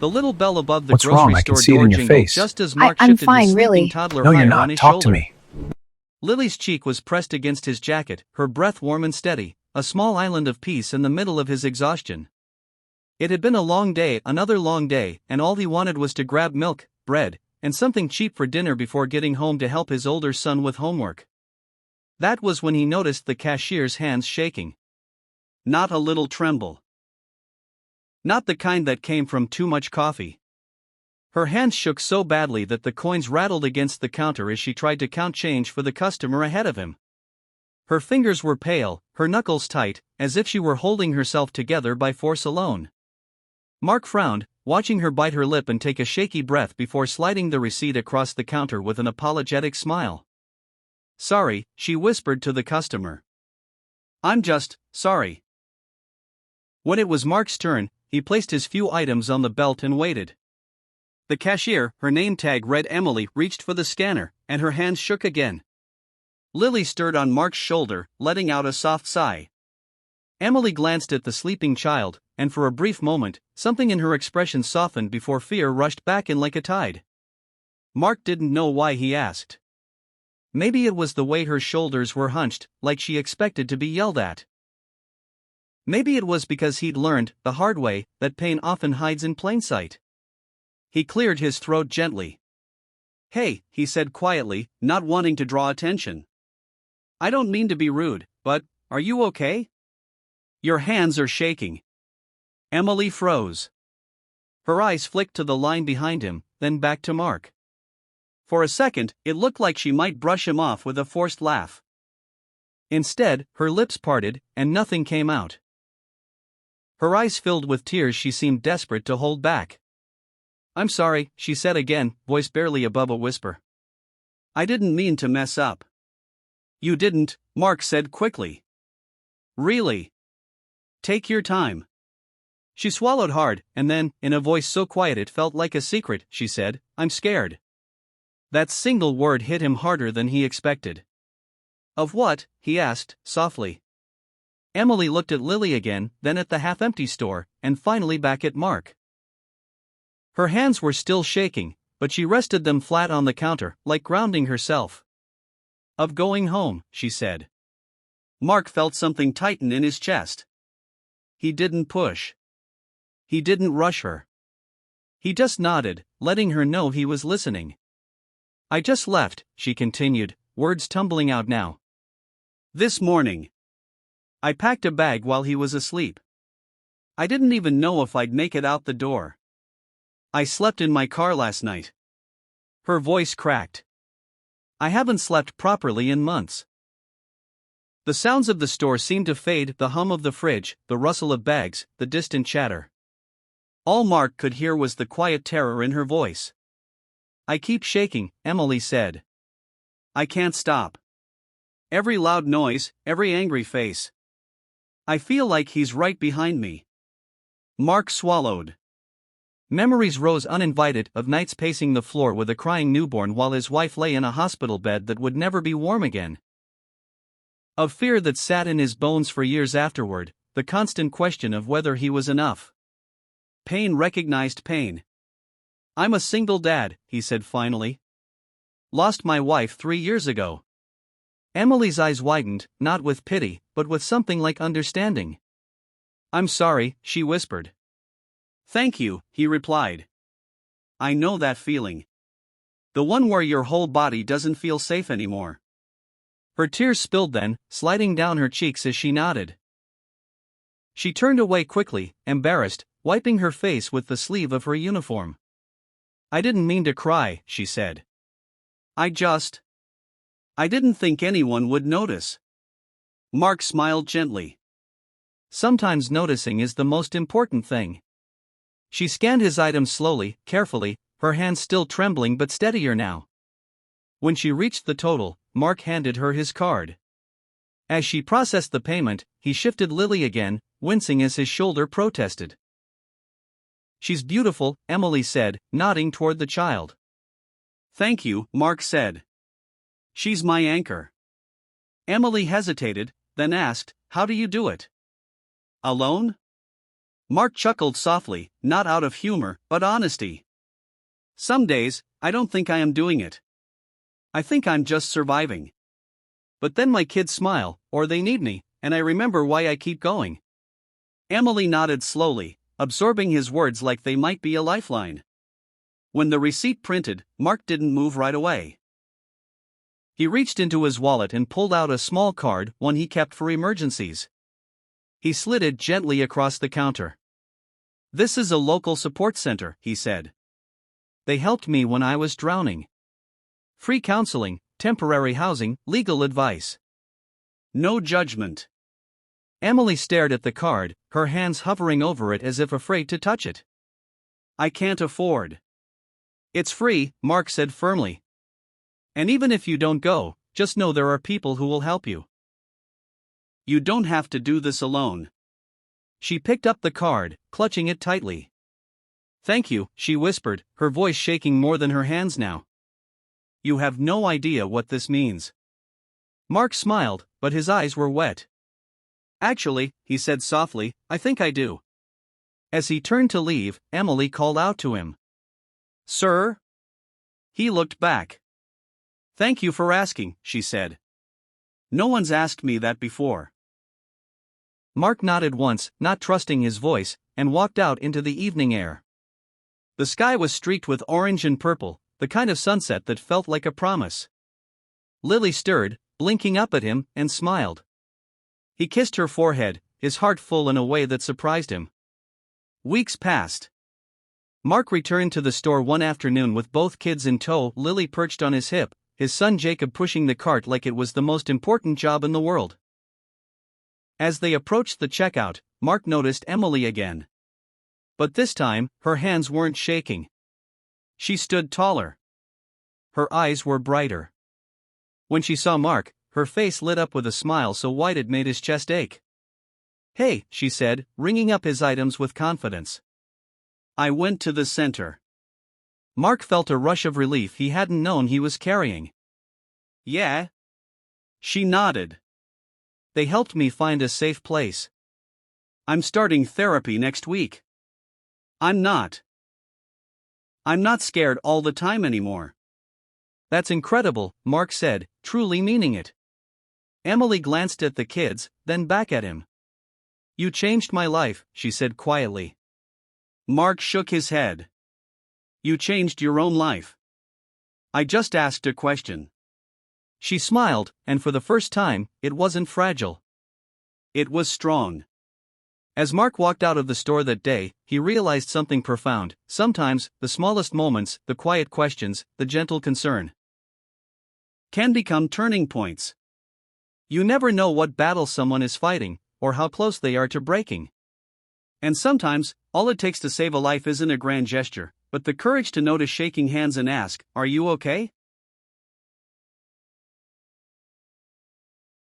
The little bell above the What's wrong? grocery I can store see it door in your jingled face. just as I'm Mark shifted fine, his sleeping really. toddler No, you're higher not. on his Talk to shoulder. me. Lily's cheek was pressed against his jacket, her breath warm and steady, a small island of peace in the middle of his exhaustion. It had been a long day, another long day, and all he wanted was to grab milk, bread, and something cheap for dinner before getting home to help his older son with homework. That was when he noticed the cashier's hands shaking. Not a little tremble. Not the kind that came from too much coffee. Her hands shook so badly that the coins rattled against the counter as she tried to count change for the customer ahead of him. Her fingers were pale, her knuckles tight, as if she were holding herself together by force alone. Mark frowned, watching her bite her lip and take a shaky breath before sliding the receipt across the counter with an apologetic smile. "Sorry," she whispered to the customer. "I'm just sorry." When it was Mark's turn, he placed his few items on the belt and waited. The cashier, her name tag read Emily, reached for the scanner, and her hands shook again. Lily stirred on Mark's shoulder, letting out a soft sigh. Emily glanced at the sleeping child, and for a brief moment, something in her expression softened before fear rushed back in like a tide. Mark didn't know why he asked. Maybe it was the way her shoulders were hunched, like she expected to be yelled at. Maybe it was because he'd learned, the hard way, that pain often hides in plain sight. He cleared his throat gently. "Hey," he said quietly, not wanting to draw attention. "I don't mean to be rude, but, are you okay? Your hands are shaking." Emily froze. Her eyes flicked to the line behind him, then back to Mark. For a second, it looked like she might brush him off with a forced laugh. Instead, her lips parted, and nothing came out. Her eyes filled with tears she seemed desperate to hold back. "I'm sorry," she said again, voice barely above a whisper. "I didn't mean to mess up." "You didn't," Mark said quickly. "Really? Take your time." She swallowed hard, and then, in a voice so quiet it felt like a secret, she said, "I'm scared." That single word hit him harder than he expected. "Of what?" he asked, softly. Emily looked at Lily again, then at the half-empty store, and finally back at Mark. Her hands were still shaking, but she rested them flat on the counter, like grounding herself. "Of going home," she said. Mark felt something tighten in his chest. He didn't push. He didn't rush her. He just nodded, letting her know he was listening. "I just left," she continued, words tumbling out now. "This morning. I packed a bag while he was asleep. I didn't even know if I'd make it out the door. I slept in my car last night." Her voice cracked. "I haven't slept properly in months." The sounds of the store seemed to fade, the hum of the fridge, the rustle of bags, the distant chatter. All Mark could hear was the quiet terror in her voice. "I keep shaking," Emily said. "I can't stop. Every loud noise, every angry face. I feel like he's right behind me." Mark swallowed. Memories rose uninvited of nights pacing the floor with a crying newborn while his wife lay in a hospital bed that would never be warm again. Of fear that sat in his bones for years afterward, the constant question of whether he was enough. Pain recognized pain. "I'm a single dad," he said finally. "Lost my wife 3 years ago." Emily's eyes widened, not with pity, but with something like understanding. "I'm sorry," she whispered. "Thank you," he replied. "I know that feeling. The one where your whole body doesn't feel safe anymore." Her tears spilled then, sliding down her cheeks as she nodded. She turned away quickly, embarrassed, wiping her face with the sleeve of her uniform. "I didn't mean to cry," she said. I didn't think anyone would notice." Mark smiled gently. "Sometimes noticing is the most important thing." She scanned his items slowly, carefully, her hands still trembling but steadier now. When she reached the total, Mark handed her his card. As she processed the payment, he shifted Lily again, wincing as his shoulder protested. "She's beautiful," Emily said, nodding toward the child. "Thank you," Mark said. "She's my anchor." Emily hesitated, then asked, "How do you do it? Alone?" Mark chuckled softly, not out of humor, but honesty. Some days, I don't think I am doing it. I think I'm just surviving. But then my kids smile, or they need me, and I remember why I keep going. Emily nodded slowly, absorbing his words like they might be a lifeline. When the receipt printed, Mark didn't move right away. He reached into his wallet and pulled out a small card, one he kept for emergencies. He slid it gently across the counter. "This is a local support center," he said. "They helped me when I was drowning. Free counseling, temporary housing, legal advice. No judgment." Emily stared at the card, her hands hovering over it as if afraid to touch it. "I can't afford." "It's free," Mark said firmly. "And even if you don't go, just know there are people who will help you. You don't have to do this alone." She picked up the card, clutching it tightly. "Thank you," she whispered, her voice shaking more than her hands now. "You have no idea what this means." Mark smiled, but his eyes were wet. "Actually," he said softly, "I think I do." As he turned to leave, Emily called out to him. "Sir?" He looked back. "Thank you for asking," she said. "No one's asked me that before." Mark nodded once, not trusting his voice, and walked out into the evening air. The sky was streaked with orange and purple, the kind of sunset that felt like a promise. Lily stirred, blinking up at him, and smiled. He kissed her forehead, his heart full in a way that surprised him. Weeks passed. Mark returned to the store one afternoon with both kids in tow, Lily perched on his hip, his son Jacob pushing the cart like it was the most important job in the world. As they approached the checkout, Mark noticed Emily again. But this time, her hands weren't shaking. She stood taller. Her eyes were brighter. When she saw Mark, her face lit up with a smile so wide it made his chest ache. "Hey," she said, ringing up his items with confidence. "I went to the center." Mark felt a rush of relief he hadn't known he was carrying. "Yeah?" She nodded. "They helped me find a safe place. I'm starting therapy next week. I'm not scared all the time anymore." "That's incredible," Mark said, truly meaning it. Emily glanced at the kids, then back at him. "You changed my life," she said quietly. Mark shook his head. "You changed your own life. I just asked a question." She smiled, and for the first time, it wasn't fragile. It was strong. As Mark walked out of the store that day, he realized something profound. Sometimes, the smallest moments, the quiet questions, the gentle concern, can become turning points. You never know what battle someone is fighting, or how close they are to breaking. And sometimes, all it takes to save a life isn't a grand gesture, but the courage to notice shaking hands and ask, "Are you okay?"